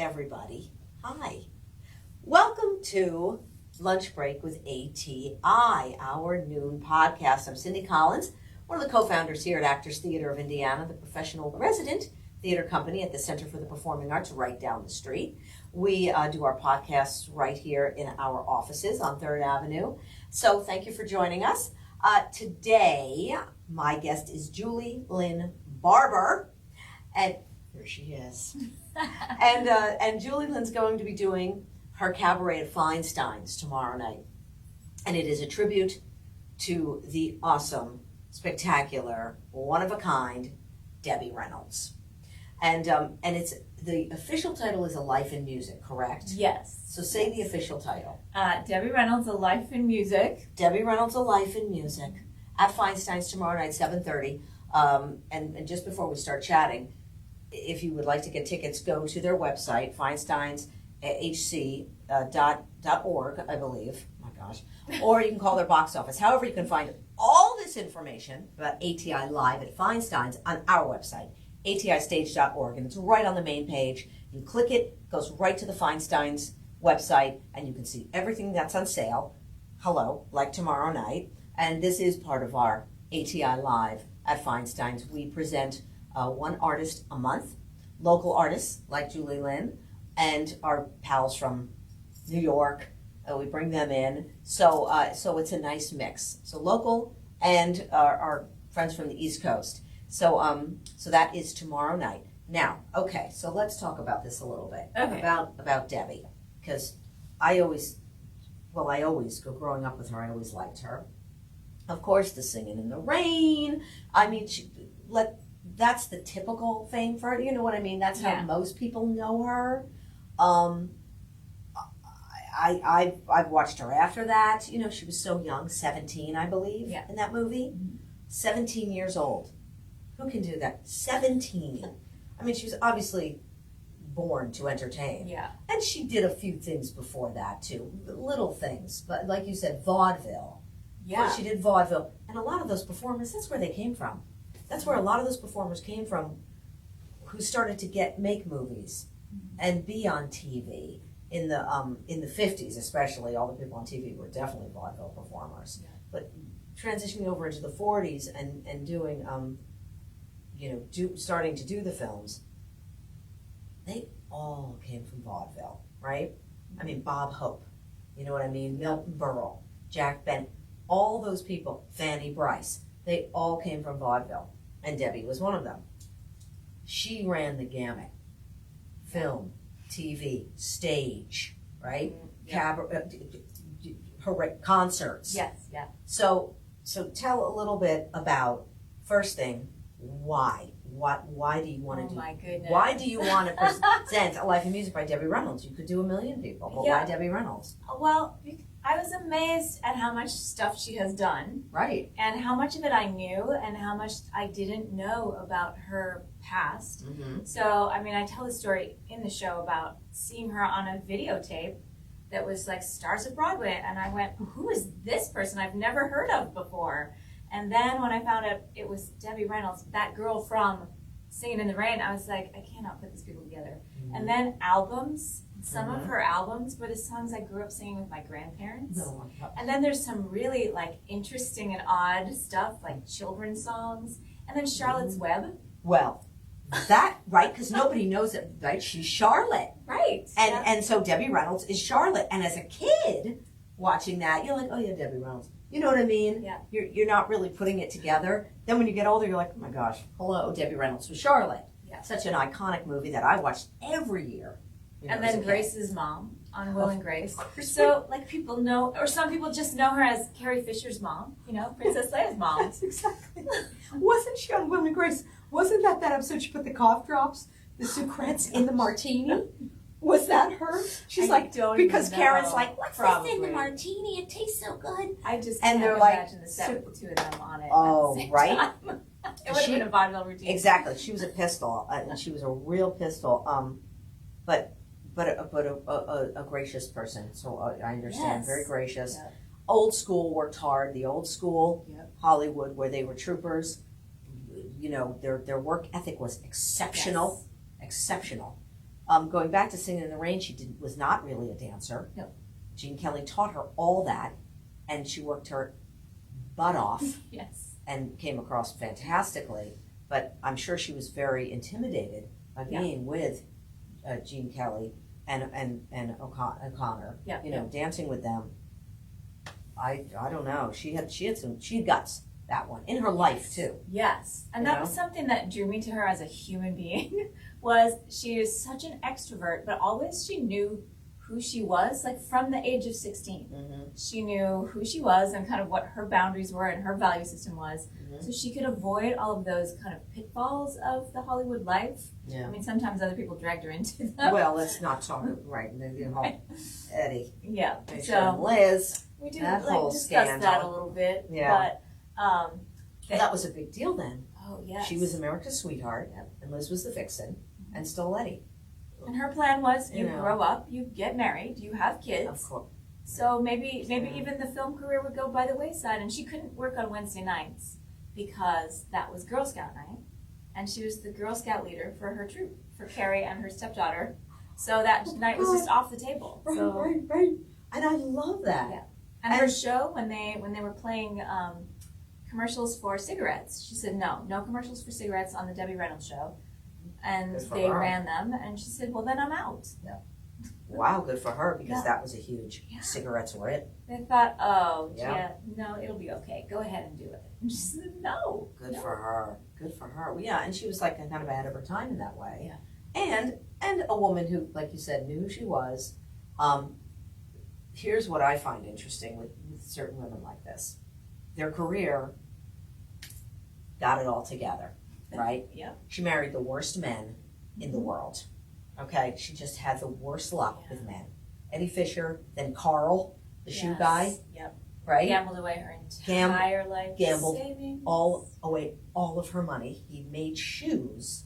everybody. Hi. Welcome to Lunch Break with ATI, our noon podcast. I'm Cindy Collins, one of the co-founders here at Actors Theater of Indiana, the professional resident theater company at the Center for the Performing Arts right down the street. We do our podcasts right here in our offices on 3rd Avenue. So thank you for joining us. Today, my guest is Julie Lynn Barber, and here she is. and Julie Lynn's going to be doing her cabaret at Feinstein's tomorrow night. And it is a tribute to the awesome, spectacular, one-of-a-kind Debbie Reynolds. And it's the official title is A Life in Music, correct? Yes. So say the official title. Debbie Reynolds, A Life in Music. Debbie Reynolds, A Life in Music at Feinstein's tomorrow night, 7:30. And just before we start chatting, if you would like to get tickets, go to their website, feinsteinshc.org, I believe. Oh my gosh. Or you can call their box office. However, you can find all this information about ATI Live at Feinstein's on our website, atistage.org, and it's right on the main page. You click it goes right to the Feinstein's website, and you can see everything that's on sale. Hello, like tomorrow night. And this is part of our ATI Live at Feinstein's. We present one artist a month, local artists like Julie Lynn, and our pals from New York. We bring them in. So it's a nice mix. So local and our friends from the East Coast. So that is tomorrow night. Now, okay, so let's talk about this a little bit. Okay. About Debbie. Because growing up with her, I always liked her. Of course, the Singing in the Rain. I mean, that's the typical fame for her. You know what I mean? That's how most people know her. I've watched her after that. You know, she was so young, 17, I believe, in that movie. Mm-hmm. 17 years old. Who can do that? 17. I mean, she was obviously born to entertain. Yeah. And she did a few things before that, too. Little things. But like you said, vaudeville. Yeah. She did vaudeville. And a lot of those performers, that's where they came from. That's where a lot of those performers came from who started to make movies and be on TV. In the 50s especially, all the people on TV were definitely vaudeville performers. Yeah. But transitioning over into the 40s and doing, starting to do the films, they all came from vaudeville, right? I mean, Bob Hope, you know what I mean? Milton Berle, Jack Benny, all those people, Fanny Brice, they all came from vaudeville. And Debbie was one of them. She ran the gamut. Film, TV, stage, right? Concerts. Yes, yeah. So tell a little bit about, first thing, why? Why do you want to do? Oh my goodness. Why do you want to present A Life in Music by Debbie Reynolds? You could do a million people, but why Debbie Reynolds? Well, I was amazed at how much stuff she has done. Right. And how much of it I knew and how much I didn't know about her past. Mm-hmm. So, I mean, I tell the story in the show about seeing her on a videotape that was like Stars of Broadway. And I went, who is this person I've never heard of before? And then when I found out it was Debbie Reynolds, that girl from Singing in the Rain, I was like, I cannot put these people together. Mm-hmm. And then albums. Some of her albums were the songs I grew up singing with my grandparents. No. And then there's some really like interesting and odd stuff like children's songs. And then Charlotte's Web. Well, that, right, because nobody knows it, right? She's Charlotte. Right. And so Debbie Reynolds is Charlotte. And as a kid watching that, you're like, oh yeah, Debbie Reynolds. You know what I mean? Yeah. You're not really putting it together. Then when you get older, you're like, oh my gosh, hello, Debbie Reynolds was Charlotte. Yeah. Such an iconic movie that I watched every year. And then Grace's mom on Will and Grace. So, like, people know, or some people just know her as Carrie Fisher's mom, Princess Leia's mom. That's exactly. Wasn't she on Will and Grace? Wasn't that episode she put the cough drops, the sucrets in the martini? Was that her? She's because Karen's like, what's this in the martini? It tastes so good. I just can't imagine the set with the two of them on it. Oh, at the same right? time. It would have been a vaudeville routine. Exactly. She was a pistol, and she was a real pistol. But a gracious person. So I understand. Yes. Very gracious. Yeah. Old school, worked hard. The old school Hollywood, where they were troopers. Their work ethic was exceptional. Yes. Exceptional. Going back to Singing in the Rain, was not really a dancer. No. Gene Kelly taught her all that, and she worked her butt off Yes. and came across fantastically. But I'm sure she was very intimidated by being with Gene Kelly and O'Connor. Yeah. You know, dancing with them. I don't know. She had guts, that one, in her life too. Yes. And You that know? was something that drew me to her as a human being was she is such an extrovert, but always she knew who she was, like from the age of 16. Mm-hmm. She knew who she was and kind of what her boundaries were and her value system was. Mm-hmm. So she could avoid all of those kind of pitfalls of the Hollywood life. Yeah. I mean, sometimes other people dragged her into them. Well, let's not talk right. You know, Eddie, Yeah. and So Liz. we do that like whole discuss scandal. that a little bit. Yeah. But That was a big deal then. oh yes. She was America's sweetheart, and Liz was the vixen, and stole Eddie. And her plan was you You know. grow up, you get married, you have Of kids. course. So maybe Yeah. even the film career would go by the wayside, and she couldn't work on Wednesday nights because that was Girl Scout night, and she was the Girl Scout leader for her troop, for Carrie and her stepdaughter. So that night was just off the table. So, Right. And I love that. Yeah. And her show, when they were playing commercials for cigarettes, she said no commercials for cigarettes on the Debbie Reynolds show, and Good for they her. ran them, and she said, well then I'm out. Wow, good for her, because Yeah. that was a huge. Yeah. Cigarettes were it. They thought, oh, Yeah. no, it'll be okay. Go ahead and do it. And she said, no. Good no. for her. Good for her. Well, yeah, and she was like kind of ahead of her time in that way. Yeah. And a woman who, like you said, knew who she was. Here's what I find interesting with certain women like this. Their career got it all together, right? Yeah. She married the worst men in the world. Okay, she just had the worst luck with men. Eddie Fisher, then Carl, the shoe Yes. guy, Yep. right? Gambled away her entire life. gambled savings. all of her money. He made shoes,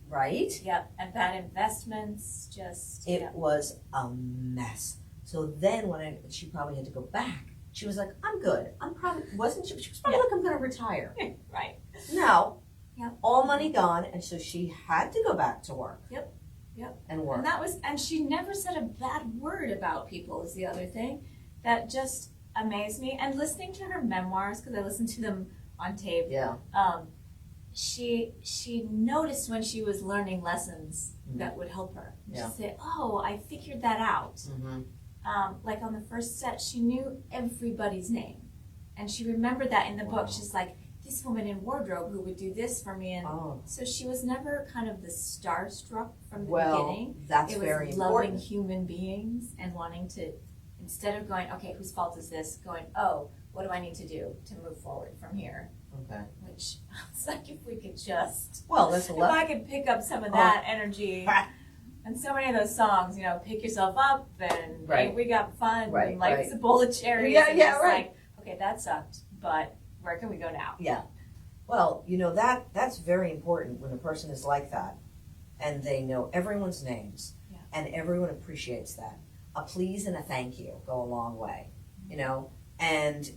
right? Yep. And bad investments. Just. It yep. was a mess. So then she probably had to go back. She was like, I'm good. I'm probably, wasn't she? She was probably like, I'm going to retire. Right. No. Yep. All money gone. And so she had to go back to work. Yep. And work. And she never said a bad word about people is the other thing that just amazed me. And listening to her memoirs, because I listened to them on tape, Yeah. she noticed when she was learning lessons that would help her. Yeah. She'd say, oh, I figured that out. Mm-hmm. Like on the first set, she knew everybody's name. And she remembered that in the Wow. book. She's like, this woman in wardrobe who would do this for me. And so she was never kind of the starstruck from the beginning. That's It was very loving important. human beings and wanting to, instead of going, okay, whose fault is this? Going, oh, what do I need to do to move forward from here? Okay. Which, it's like if we could just, Well, that's a if I could pick up some of that energy. And so many of those songs, you know, pick yourself up and Right. hey, we got fun. Right, And like right. it's a bowl of cherries. Yeah, and yeah, it's right. like, okay, that sucked, but where can we go now? Yeah. Well, you know, that's very important when a person is like that and they know everyone's names and everyone appreciates that. A please and a thank you go a long way, you know, and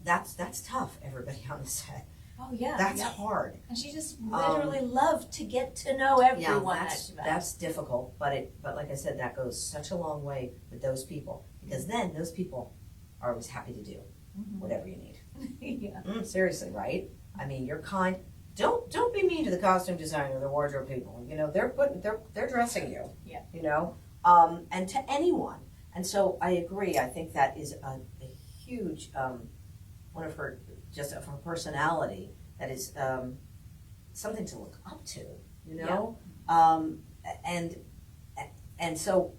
that's tough, everybody on the set. Oh yeah. That's hard. And she just literally loved to get to know everyone Yeah, that she met. that's difficult, but like I said, that goes such a long way with those people, because then those people are always happy to do whatever you need. Yeah. Seriously, right? I mean, you're kind. Don't be mean to the costume designer, the wardrobe people. You know, they're dressing you. Yeah. You know, and to anyone. And so I agree. I think that is a huge one of her personality that is something to look up to. You know, and so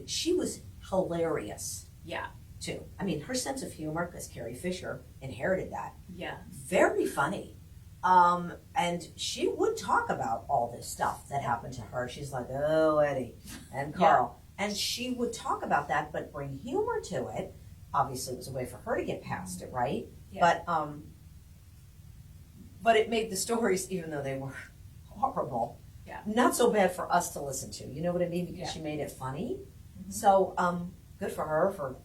she was hilarious. Yeah. Too. I mean, her sense of humor, because Carrie Fisher inherited that. Yeah. Very funny. And she would talk about all this stuff that happened to her. She's like, oh, Eddie and Carl. And she would talk about that, but bring humor to it. Obviously, it was a way for her to get past it, right? Yeah. But it made the stories, even though they were horrible, not so bad for us to listen to. You know what I mean? Because she made it funny. Mm-hmm. So good for her for,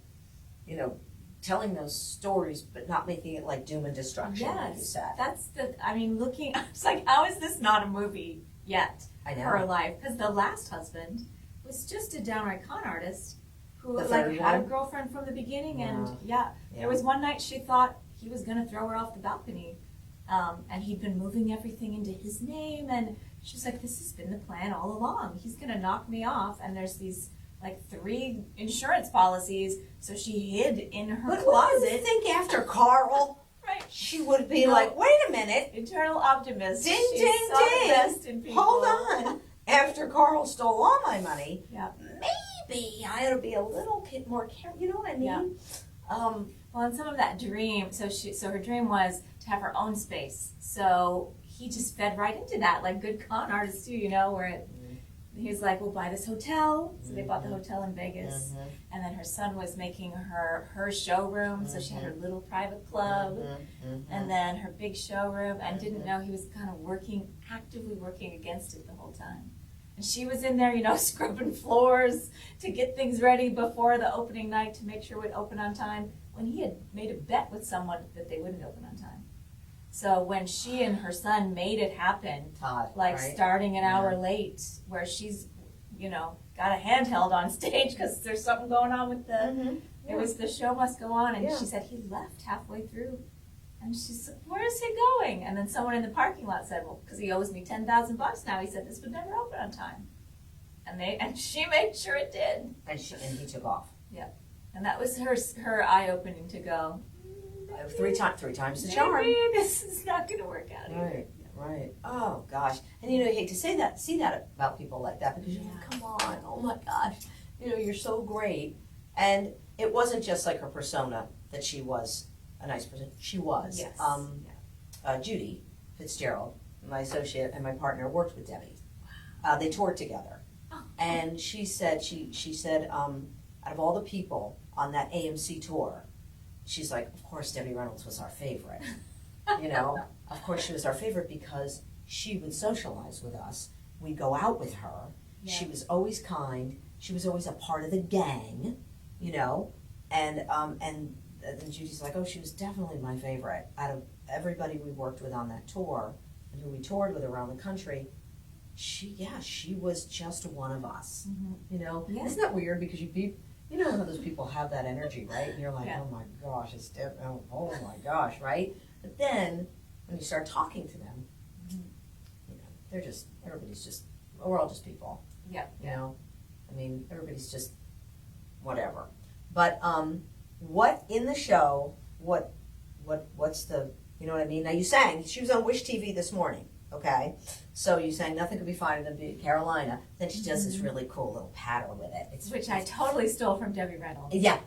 you know, telling those stories, but not making it like doom and destruction, like you said. That's I mean, I was like, how is this not a movie yet? I know. her life. Because the last husband was just a downright con artist who The like third had a one? girlfriend from the beginning, and Yeah. there was one night she thought he was going to throw her off the balcony, and he'd been moving everything into his name, and she's like, this has been the plan all along. He's going to knock me off, and there's these like 3 insurance policies, so she hid in her But closet. what do you think after Carl? Right. She would be No. like, wait a minute, Eternal optimist. ding, She ding, saw the ding. best in people. Hold on. After Carl stole all my money, Yeah. maybe I ought to be a little bit more careful. You know what I mean? Yeah. Well, and some of that dream. So her dream was to have her own space. So he just fed right into that, like good con artists do. Where he was like, "We'll buy this hotel." So they bought the hotel in Vegas, and then her son was making her showroom. So she had her little private club, and then her big showroom, and didn't know he was kind of actively working against it the whole time. And she was in there, scrubbing floors to get things ready before the opening night to make sure it would open on time, when he had made a bet with someone that they wouldn't open on time. So when she and her son made it happen, Todd, like right? starting an hour late, where she's, got a handheld on stage because there's something going on with it was the show must go on, and she said he left halfway through. And she said, where is he going? And then someone in the parking lot said, well, because he owes me $10,000 now. He said this would never open on time. And she made sure it did. And he took off. Yeah. And that was her eye-opening to go, Three times the charm. maybe this is not going to work out either. Right. Oh gosh. And you hate to see that about people like that, because you're like, come on, oh my gosh, you're so great. And it wasn't just like her persona that she was a nice person. She was. Yes. Judy Fitzgerald, my associate and my partner, worked with Debbie. They toured together, and she said out of all the people on that AMC tour, she's like, of course Debbie Reynolds was our favorite. Of course she was our favorite because she would socialize with us. We'd go out with her. Yeah. She was always kind. She was always a part of the gang, and Judy's like, oh, she was definitely my favorite. Out of everybody we worked with on that tour and who we toured with around the country, she was just one of us. Yeah. Isn't that weird? Because how those people have that energy, right? And you're like, oh my gosh, oh my gosh, right? But then when you start talking to them, we're all just people. Yeah. Everybody's just whatever. But what in the show? What's the? You know what I mean? Now you sang. She was on Wish TV this morning. Okay, so you sang "Nothing Could Be Finer Than Be Carolina." Then she does this really cool little patter with it. Which I totally stole from Debbie Reynolds. Yeah.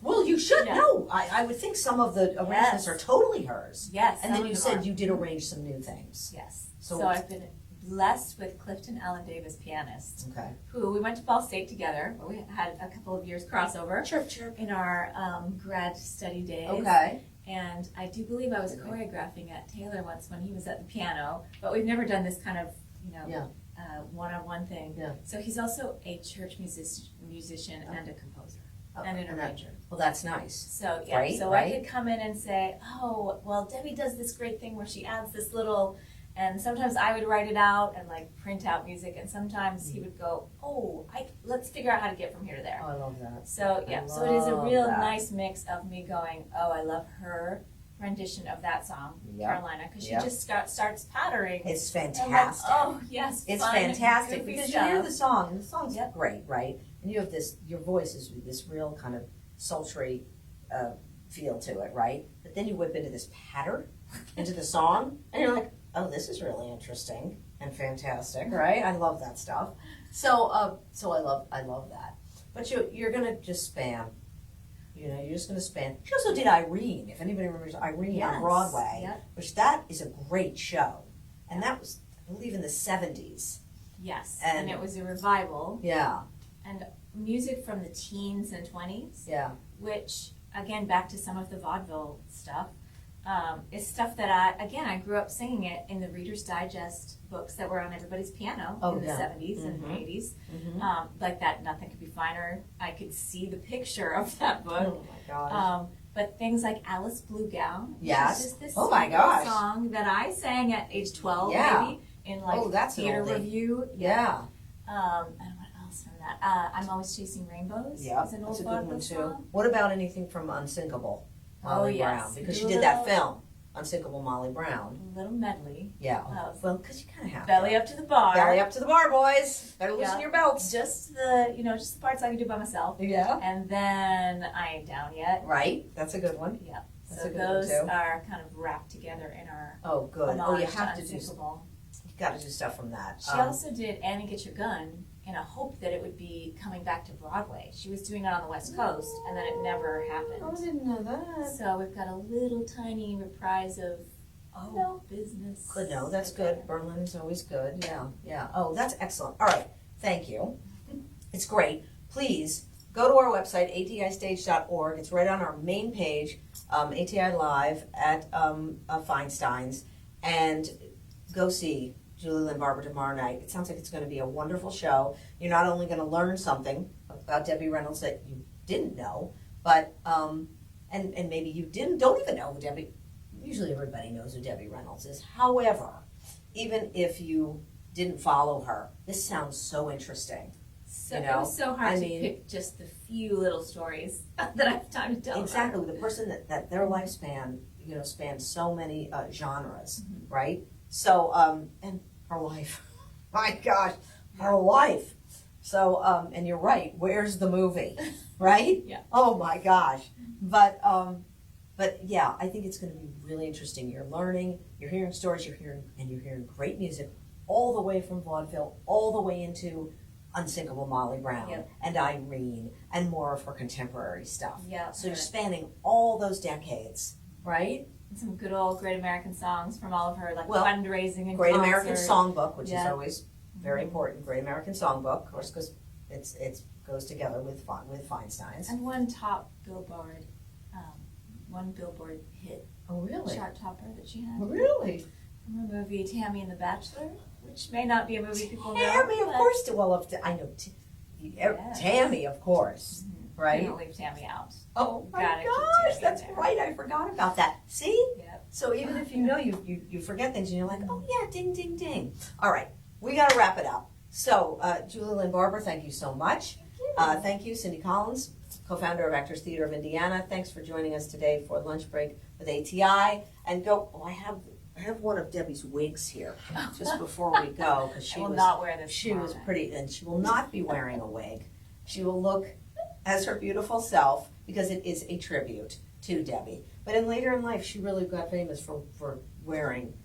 Well, you should Yeah. know. I would think some of the arrangements are totally hers. Yes. And then you said you did arrange some new things. Yes. So I've been blessed with Clifton Allen Davis, pianist, Okay. who we went to Ball State together. We had a couple of years crossover Chirp. in our grad study days. Okay. And I do believe I was choreographing at Taylor once when he was at the piano, but we've never done this kind of, one-on-one thing. Yeah. So he's also a church musician and a composer and an arranger. Well, that's nice. So Right, so right. I could come in and say, oh, well, Debbie does this great thing where she adds this little, and sometimes I would write it out and like print out music, and sometimes he would go, oh, let's figure out how to get from here to there. Oh, I love that. So I so it is a love real that. nice mix of me going, oh, I love her rendition of that song, Carolina, because she just starts pattering. It's And fantastic. oh, yes, It's fun, fantastic goofy because stuff. you hear the song, and the song's great, right? And you have your voice is this real kind of sultry feel to it, right? But then you whip into this patter into the song, and you're like, oh, this is really interesting and fantastic, right? I love that stuff. So I love that. But you're gonna just spam. You're just going to spam. She also did Irene, if anybody remembers Irene on Broadway, which that is a great show. And that was, I believe, in the 70s. Yes, and it was a revival. Yeah. And music from the teens and 20s. Yeah. Which, again, back to some of the vaudeville stuff, is stuff that I grew up singing it in the Reader's Digest books that were on everybody's piano in the 70s and 80s. Like that Nothing Could Be Finer. I could see the picture of that book. Oh my gosh. But things like Alice Blue Gown. Yes. Which is just this Oh my gosh. song that I sang at age 12, Yeah. maybe. in like Oh, that's an theater oldie. review. Yeah. And what else from that? I'm Always Chasing Rainbows. Yeah, Is an that's old a good one vaudeville too. song. What about anything from Unsinkable, Molly yes. Brown? Because she Do a did that little- film, Unsinkable Molly Brown. A little medley. Yeah. Well, because you kind of have Belly to. up to the bar. Belly up to the bar, boys. Better loosen Yeah. your belts. Just the parts I can do by myself. Yeah. And then I Ain't Down Yet. Right. That's a good one. Yeah. That's So a good one, those too. are kind of wrapped together in our Oh, good. homage Oh, you have to do. Unsinkable. You got to do stuff from that. She also did Annie Get Your Gun in a hope that it would be coming back to Broadway. She was doing it on the West Coast, and then it never happened. Oh, I didn't know that. So we've got a little tiny reprise of business. Good. No, that's good. Berlin is always good. Yeah. Yeah. Oh, that's excellent. All right. Thank you. It's great. Please go to our website, atistage.org. It's right on our main page, ATI Live at Feinstein's, and go see Julie Lynn Barber tomorrow night. It sounds like it's going to be a wonderful show. You're not only going to learn something about Debbie Reynolds that you didn't know, but and maybe you don't even know who Debbie. Usually everybody knows who Debbie Reynolds is. However, even if you didn't follow her, this sounds so interesting. So You it know, was so hard I to mean- pick just the few little stories that I have time to tell. Exactly, the person that their lifespan, spans so many genres, right? So, and her life, my gosh, her life. So, and you're right. Where's the movie, right? Yeah. Oh my gosh, but yeah, I think it's going to be really interesting. You're learning, you're hearing stories, you're hearing great music, all the way from vaudeville, all the way into Unsinkable Molly Brown Yep. and Irene and more of her contemporary stuff. Yeah. So you're spanning all those decades, right? And some good old Great American songs from all of her Well, fundraising and Great concert. American Songbook, which is Yeah. always very important. Great American Songbook, of course, because it goes together with Feinstein's. And one top Billboard, one Billboard hit Oh, really? chart topper that she had Really? from her movie Tammy and the Bachelor, which may not be a movie people know. Tammy, of but course. Well, I know Yes. Tammy, of course, right? Don't leave Tammy out. Oh my Gotta keep gosh, Tammy that's in there. right. I forgot about that. See? Yep. So even if you know, you forget things and you're like, oh yeah, ding, ding, ding. All right, we got to wrap it up. So, Julie Lynn Barber, thank you so much. Thank you, Cindy Collins, co-founder of Actors Theater of Indiana. Thanks for joining us today for Lunch Break with ATI. And I have one of Debbie's wigs here just before we go because I will not wear this. she tomorrow was night. pretty, and she will not be wearing a wig. She will look as her beautiful self because it is a tribute to Debbie. But later in life, she really got famous for wearing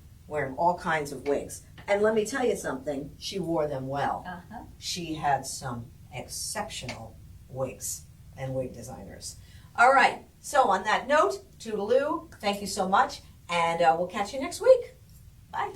all kinds of wigs. And let me tell you something, she wore them well. Uh-huh. She had some exceptional wigs and wig designers. All right, so on that note, toodaloo, thank you so much, and we'll catch you next week. Bye.